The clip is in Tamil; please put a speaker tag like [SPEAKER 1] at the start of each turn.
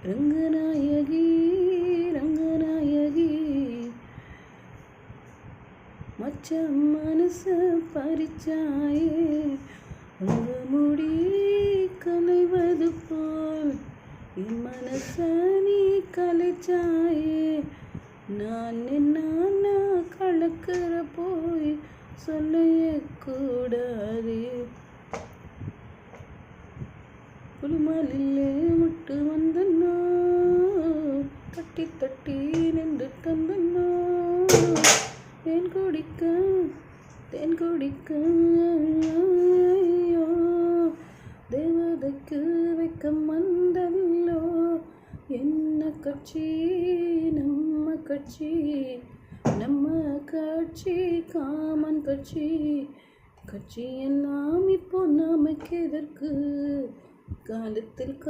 [SPEAKER 1] ரங்கநாயகி ரங்கநாயகி மச்சான் மனச பறிச்சாயே உங்க முடி கலைவது போல் என் மனச நீ கலைச்சாயே நான் என்ன கலக்கிற போய் சொல்லைய கூடாதே புலிமலிலே முட்டு வந்தனோ தட்டி தட்டி நின்று தந்தனோ தேன் குடிக்க ஐயோ தேவதைக்கு வைக்க மந்தல்லோ என்ன கட்சி நம்ம கட்சி காமன் கட்சி எல்லாம் இப்போ நமக்கு எதற்கு காலத்தில்